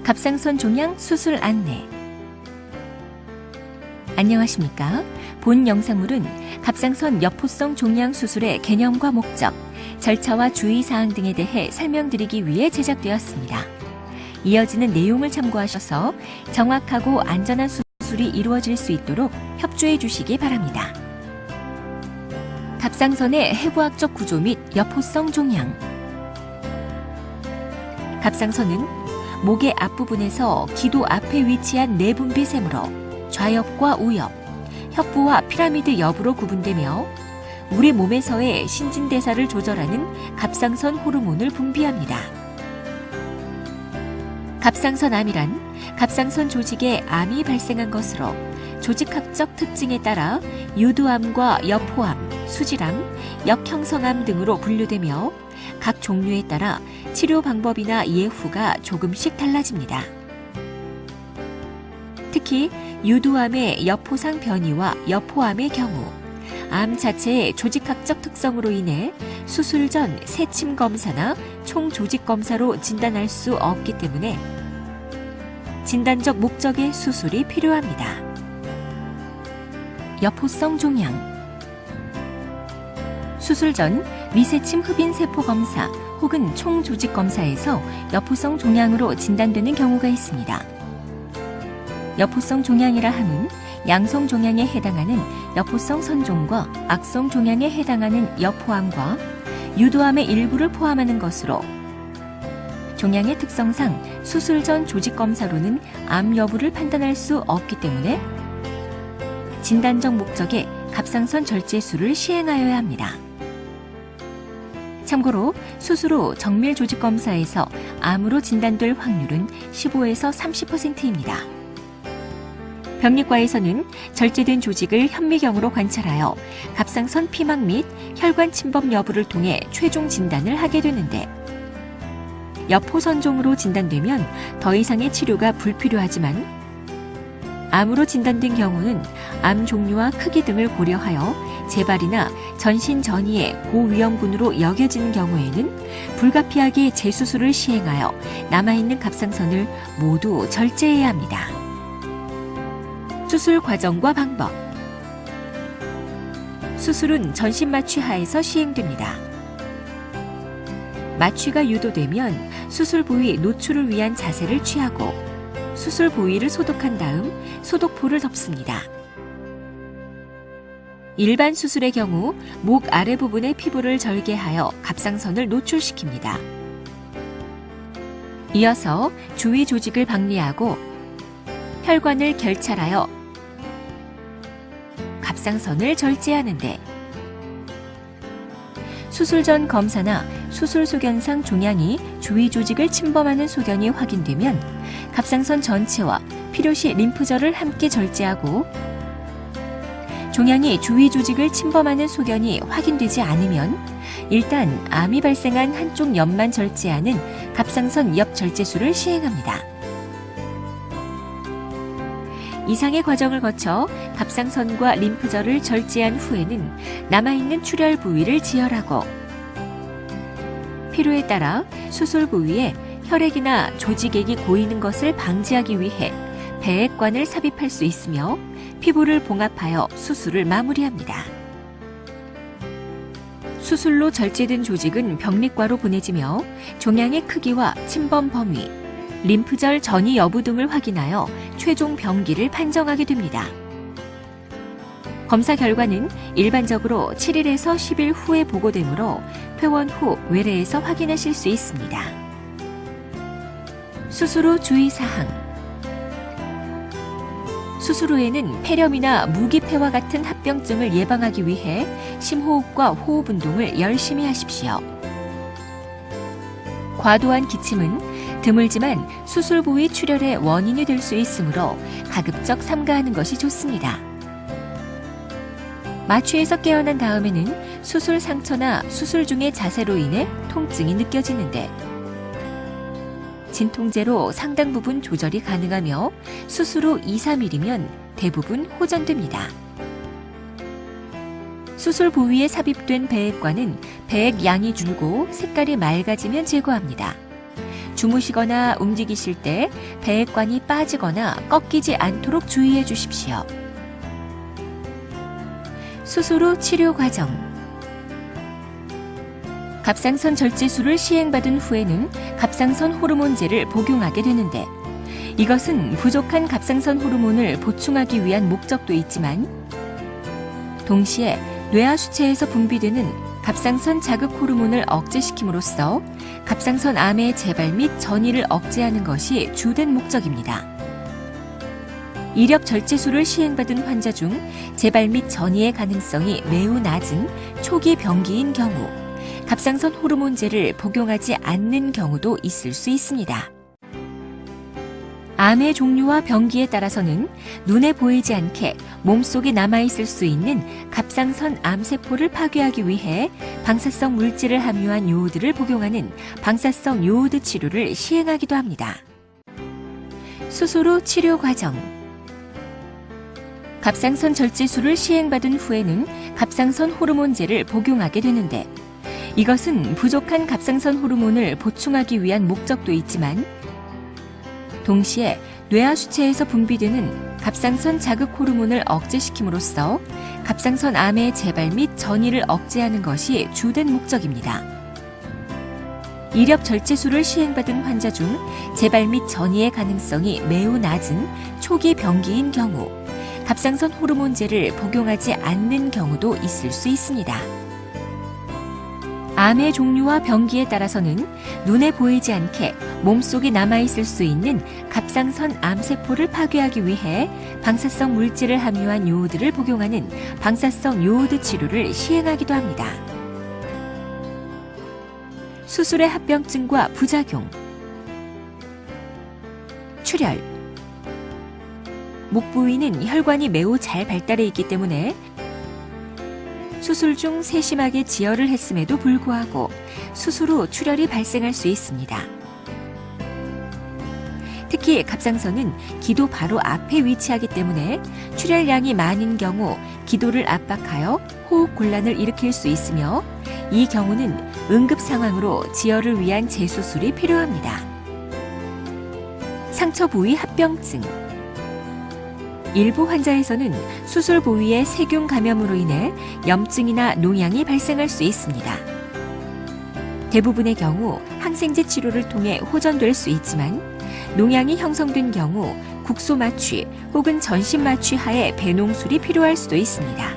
갑상선 종양 수술 안내. 안녕하십니까? 본 영상물은 갑상선 여포성 종양 수술의 개념과 목적, 절차와 주의사항 등에 대해 설명드리기 위해 제작되었습니다. 이어지는 내용을 참고하셔서 정확하고 안전한 수술이 이루어질 수 있도록 협조해 주시기 바랍니다. 갑상선의 해부학적 구조 및 여포성 종양. 갑상선은 목의 앞부분에서 기도 앞에 위치한 내분비샘으로 좌엽과 우엽, 협부와 피라미드 옆으로 구분되며 우리 몸에서의 신진대사를 조절하는 갑상선 호르몬을 분비합니다. 갑상선암이란 갑상선 조직에 암이 발생한 것으로 조직학적 특징에 따라 유두암과 여포암, 수질암, 역형성암 등으로 분류되며 각 종류에 따라 치료 방법이나 예후가 조금씩 달라집니다. 특히 유두암의 여포상 변이와 여포암의 경우 암 자체의 조직학적 특성으로 인해 수술 전 세침 검사나 총조직 검사로 진단할 수 없기 때문에 진단적 목적의 수술이 필요합니다. 여포성 종양. 수술 전 미세침 흡인세포 검사 혹은 총조직 검사에서 여포성 종양으로 진단되는 경우가 있습니다. 여포성 종양이라 함은 양성 종양에 해당하는 여포성 선종과 악성 종양에 해당하는 여포암과 유두암의 일부를 포함하는 것으로 종양의 특성상 수술 전 조직 검사로는 암 여부를 판단할 수 없기 때문에 진단적 목적의 갑상선 절제술을 시행하여야 합니다. 참고로 수술 후 정밀 조직 검사에서 암으로 진단될 확률은 15에서 30%입니다. 병리과에서는 절제된 조직을 현미경으로 관찰하여 갑상선 피막 및 혈관 침범 여부를 통해 최종 진단을 하게 되는데 여포선종으로 진단되면 더 이상의 치료가 불필요하지만 암으로 진단된 경우는 암 종류와 크기 등을 고려하여 재발이나 전신 전이의 고위험군으로 여겨지는 경우에는 불가피하게 재수술을 시행하여 남아있는 갑상선을 모두 절제해야 합니다. 수술 과정과 방법. 수술은 전신 마취 하에서 시행됩니다. 마취가 유도되면 수술 부위 노출을 위한 자세를 취하고 수술 부위를 소독한 다음 소독포를 덮습니다. 일반 수술의 경우 목 아래 부분의 피부를 절개하여 갑상선을 노출시킵니다. 이어서 주위 조직을 박리하고 혈관을 결찰하여 갑상선을 절제하는데 수술 전 검사나 수술 소견상 종양이 주위 조직을 침범하는 소견이 확인되면 갑상선 전체와 필요시 림프절을 함께 절제하고 종양이 주위 조직을 침범하는 소견이 확인되지 않으면 일단 암이 발생한 한쪽 옆만 절제하는 갑상선 옆 절제술을 시행합니다. 이상의 과정을 거쳐 갑상선과 림프절을 절제한 후에는 남아있는 출혈 부위를 지혈하고 필요에 따라 수술 부위에 혈액이나 조직액이 고이는 것을 방지하기 위해 배액관을 삽입할 수 있으며 피부를 봉합하여 수술을 마무리합니다. 수술로 절제된 조직은 병리과로 보내지며 종양의 크기와 침범 범위, 림프절 전이 여부 등을 확인하여 최종 병기를 판정하게 됩니다. 검사 결과는 일반적으로 7일에서 10일 후에 보고되므로 퇴원 후 외래에서 확인하실 수 있습니다. 수술 후 주의사항. 수술 후에는 폐렴이나 무기폐와 같은 합병증을 예방하기 위해 심호흡과 호흡 운동을 열심히 하십시오. 과도한 기침은 드물지만 수술 부위 출혈의 원인이 될 수 있으므로 가급적 삼가하는 것이 좋습니다. 마취에서 깨어난 다음에는 수술 상처나 수술 중의 자세로 인해 통증이 느껴지는데 진통제로 상당 부분 조절이 가능하며 수술 후 2, 3일이면 대부분 호전됩니다. 수술 부위에 삽입된 배액관은 배액 양이 줄고 색깔이 맑아지면 제거합니다. 주무시거나 움직이실 때 배액관이 빠지거나 꺾이지 않도록 주의해 주십시오. 수술 후 치료 과정. 갑상선 절제술을 시행받은 후에는 갑상선 호르몬제를 복용하게 되는데, 이것은 부족한 갑상선 호르몬을 보충하기 위한 목적도 있지만 동시에 뇌하수체에서 분비되는 갑상선 자극 호르몬을 억제시킴으로써 갑상선 암의 재발 및 전이를 억제하는 것이 주된 목적입니다. 이력 절제술을 시행받은 환자 중 재발 및 전이의 가능성이 매우 낮은 초기 병기인 경우 갑상선 호르몬제를 복용하지 않는 경우도 있을 수 있습니다. 암의 종류와 병기에 따라서는 눈에 보이지 않게 몸속에 남아있을 수 있는 갑상선 암세포를 파괴하기 위해 방사성 물질을 함유한 요오드를 복용하는 방사성 요오드 치료를 시행하기도 합니다. 수술 후 치료 과정. 갑상선 절제술을 시행받은 후에는 갑상선 호르몬제를 복용하게 되는데, 이것은 부족한 갑상선 호르몬을 보충하기 위한 목적도 있지만 동시에 뇌하수체에서 분비되는 갑상선 자극 호르몬을 억제시킴으로써 갑상선 암의 재발 및 전이를 억제하는 것이 주된 목적입니다. 이력 절제술을 시행받은 환자 중 재발 및 전이의 가능성이 매우 낮은 초기 병기인 경우 갑상선 호르몬제를 복용하지 않는 경우도 있을 수 있습니다. 암의 종류와 병기에 따라서는 눈에 보이지 않게 몸속에 남아있을 수 있는 갑상선 암세포를 파괴하기 위해 방사성 물질을 함유한 요오드를 복용하는 방사성 요오드 치료를 시행하기도 합니다. 수술의 합병증과 부작용. 출혈. 목 부위는 혈관이 매우 잘 발달해 있기 때문에 수술 중 세심하게 지혈을 했음에도 불구하고 수술 후 출혈이 발생할 수 있습니다. 특히 갑상선은 기도 바로 앞에 위치하기 때문에 출혈량이 많은 경우 기도를 압박하여 호흡 곤란을 일으킬 수 있으며, 이 경우는 응급 상황으로 지혈을 위한 재수술이 필요합니다. 상처 부위 합병증. 일부 환자에서는 수술 부위의 세균 감염으로 인해 염증이나 농양이 발생할 수 있습니다. 대부분의 경우 항생제 치료를 통해 호전될 수 있지만 농양이 형성된 경우 국소 마취 혹은 전신 마취 하에 배농술이 필요할 수도 있습니다.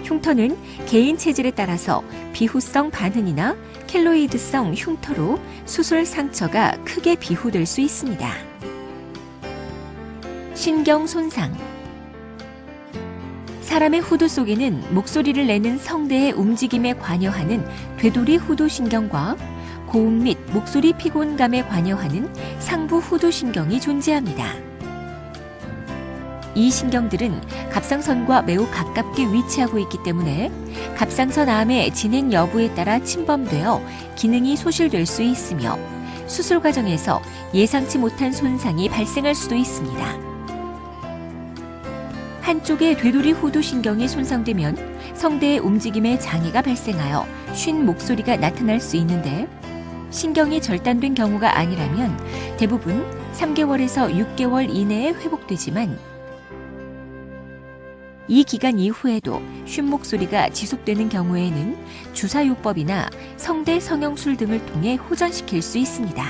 흉터는 개인 체질에 따라서 비후성 반흔이나 켈로이드성 흉터로 수술 상처가 크게 비후될 수 있습니다. 신경 손상. 사람의 후두 속에는 목소리를 내는 성대의 움직임에 관여하는 되돌이 후두신경과 고음 및 목소리 피곤감에 관여하는 상부 후두신경이 존재합니다. 이 신경들은 갑상선과 매우 가깝게 위치하고 있기 때문에 갑상선 암의 진행 여부에 따라 침범되어 기능이 소실될 수 있으며 수술 과정에서 예상치 못한 손상이 발생할 수도 있습니다. 한쪽의 되돌이 후두신경이 손상되면 성대의 움직임에 장애가 발생하여 쉰 목소리가 나타날 수 있는데, 신경이 절단된 경우가 아니라면 대부분 3개월에서 6개월 이내에 회복되지만 이 기간 이후에도 쉰 목소리가 지속되는 경우에는 주사요법이나 성대 성형술 등을 통해 호전시킬 수 있습니다.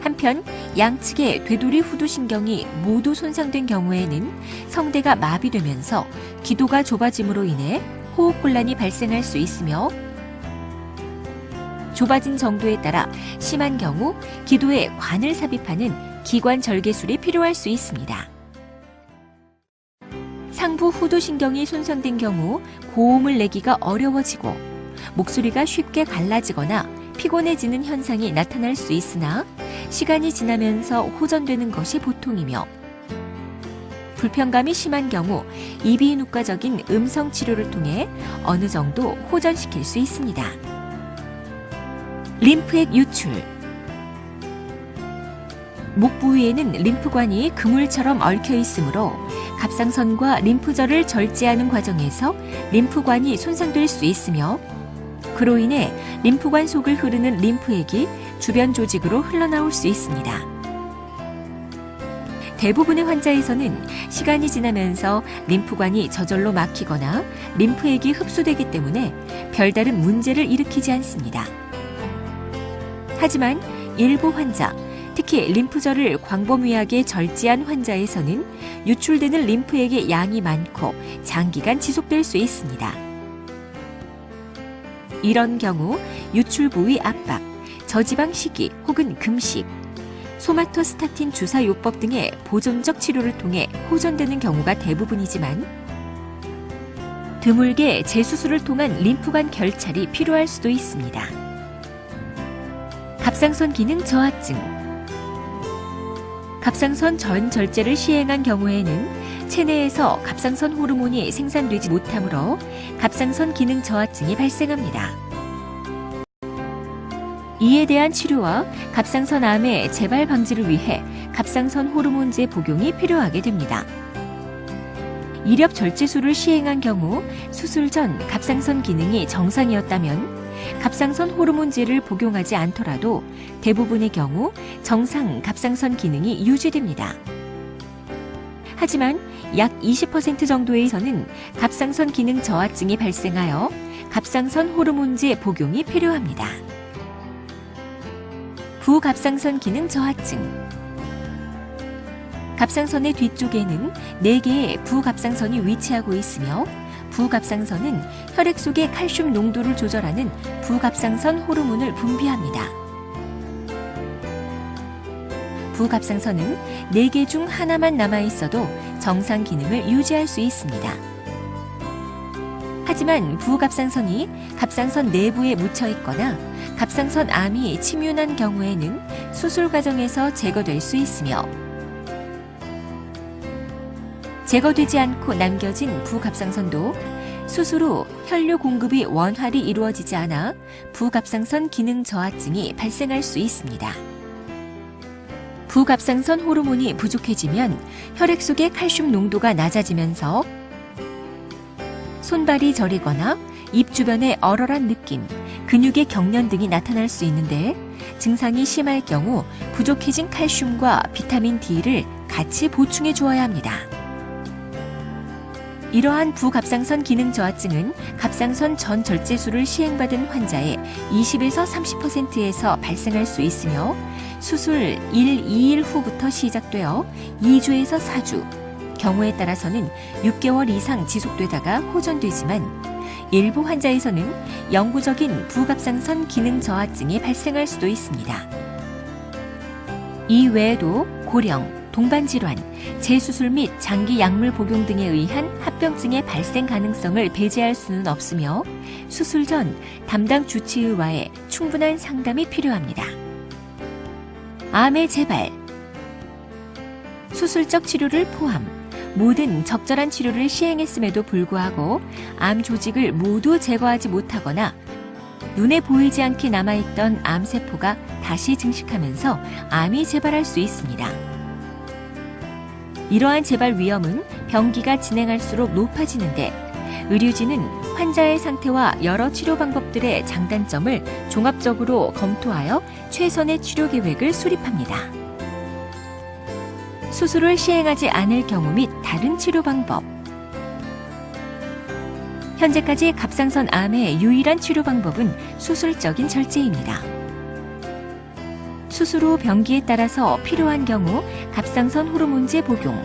한편 양측의 되돌이 후두신경이 모두 손상된 경우에는 성대가 마비되면서 기도가 좁아짐으로 인해 호흡곤란이 발생할 수 있으며, 좁아진 정도에 따라 심한 경우 기도에 관을 삽입하는 기관 절개술이 필요할 수 있습니다. 상부 후두신경이 손상된 경우 고음을 내기가 어려워지고 목소리가 쉽게 갈라지거나 피곤해지는 현상이 나타날 수 있으나 시간이 지나면서 호전되는 것이 보통이며, 불편감이 심한 경우 이비인후과적인 음성 치료를 통해 어느 정도 호전시킬 수 있습니다. 림프액 유출. 목 부위에는 림프관이 그물처럼 얽혀 있으므로 갑상선과 림프절을 절제하는 과정에서 림프관이 손상될 수 있으며, 그로 인해 림프관 속을 흐르는 림프액이 주변 조직으로 흘러나올 수 있습니다. 대부분의 환자에서는 시간이 지나면서 림프관이 저절로 막히거나 림프액이 흡수되기 때문에 별다른 문제를 일으키지 않습니다. 하지만 일부 환자, 특히 림프절을 광범위하게 절제한 환자에서는 유출되는 림프액의 양이 많고 장기간 지속될 수 있습니다. 이런 경우 유출 부위 압박, 저지방 식이 혹은 금식, 소마토스타틴 주사 요법 등의 보존적 치료를 통해 호전되는 경우가 대부분이지만 드물게 재수술을 통한 림프관 결찰이 필요할 수도 있습니다. 갑상선 기능 저하증. 갑상선 전절제를 시행한 경우에는 체내에서 갑상선 호르몬이 생산되지 못하므로 갑상선 기능 저하증이 발생합니다. 이에 대한 치료와 갑상선 암의 재발 방지를 위해 갑상선 호르몬제 복용이 필요하게 됩니다. 이력 절제술을 시행한 경우 수술 전 갑상선 기능이 정상이었다면 갑상선 호르몬제를 복용하지 않더라도 대부분의 경우 정상 갑상선 기능이 유지됩니다. 하지만 약 20% 정도에서는 갑상선 기능 저하증이 발생하여 갑상선 호르몬제 복용이 필요합니다. 부갑상선 기능 저하증. 갑상선의 뒤쪽에는 4개의 부갑상선이 위치하고 있으며 부갑상선은 혈액 속의 칼슘 농도를 조절하는 부갑상선 호르몬을 분비합니다. 부갑상선은 4개 중 하나만 남아있어도 정상 기능을 유지할 수 있습니다. 하지만 부갑상선이 갑상선 내부에 묻혀 있거나 갑상선 암이 침윤한 경우에는 수술 과정에서 제거될 수 있으며 제거되지 않고 남겨진 부갑상선도 수술 후 혈류 공급이 원활히 이루어지지 않아 부갑상선 기능 저하증이 발생할 수 있습니다. 부갑상선 호르몬이 부족해지면 혈액 속의 칼슘 농도가 낮아지면서 손발이 저리거나 입 주변에 얼얼한 느낌, 근육의 경련 등이 나타날 수 있는데 증상이 심할 경우 부족해진 칼슘과 비타민 D를 같이 보충해 주어야 합니다. 이러한 부갑상선 기능 저하증은 갑상선 전절제술을 시행받은 환자의 20에서 30%에서 발생할 수 있으며 수술 1, 2일 후부터 시작되어 2주에서 4주, 경우에 따라서는 6개월 이상 지속되다가 호전되지만 일부 환자에서는 영구적인 부갑상선 기능 저하증이 발생할 수도 있습니다. 이 외에도 고령, 동반질환, 재수술 및 장기 약물 복용 등에 의한 합병증의 발생 가능성을 배제할 수는 없으며 수술 전 담당 주치의와의 충분한 상담이 필요합니다. 암의 재발. 수술적 치료를 포함 모든 적절한 치료를 시행했음에도 불구하고 암 조직을 모두 제거하지 못하거나 눈에 보이지 않게 남아있던 암세포가 다시 증식하면서 암이 재발할 수 있습니다. 이러한 재발 위험은 병기가 진행할수록 높아지는데 의료진은 환자의 상태와 여러 치료 방법들의 장단점을 종합적으로 검토하여 최선의 치료 계획을 수립합니다. 수술을 시행하지 않을 경우 및 다른 치료 방법. 현재까지 갑상선 암의 유일한 치료 방법은 수술적인 절제입니다. 수술 후 병기에 따라서 필요한 경우 갑상선 호르몬제 복용,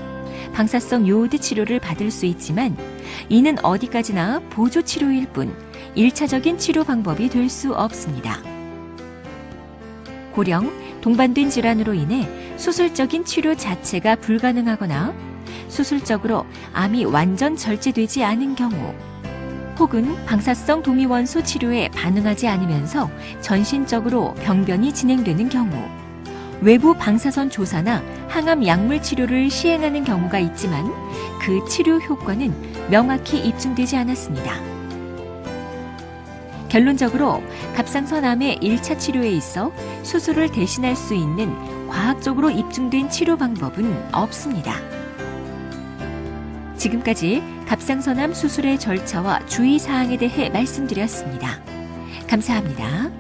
방사성 요오드 치료를 받을 수 있지만 이는 어디까지나 보조 치료일 뿐 1차적인 치료 방법이 될 수 없습니다. 고령, 동반된 질환으로 인해 수술적인 치료 자체가 불가능하거나 수술적으로 암이 완전 절제되지 않은 경우 혹은 방사성 동위원소 치료에 반응하지 않으면서 전신적으로 병변이 진행되는 경우 외부 방사선 조사나 항암 약물 치료를 시행하는 경우가 있지만 그 치료 효과는 명확히 입증되지 않았습니다. 결론적으로 갑상선암의 1차 치료에 있어 수술을 대신할 수 있는 과학적으로 입증된 치료 방법은 없습니다. 지금까지 갑상선암 수술의 절차와 주의사항에 대해 말씀드렸습니다. 감사합니다.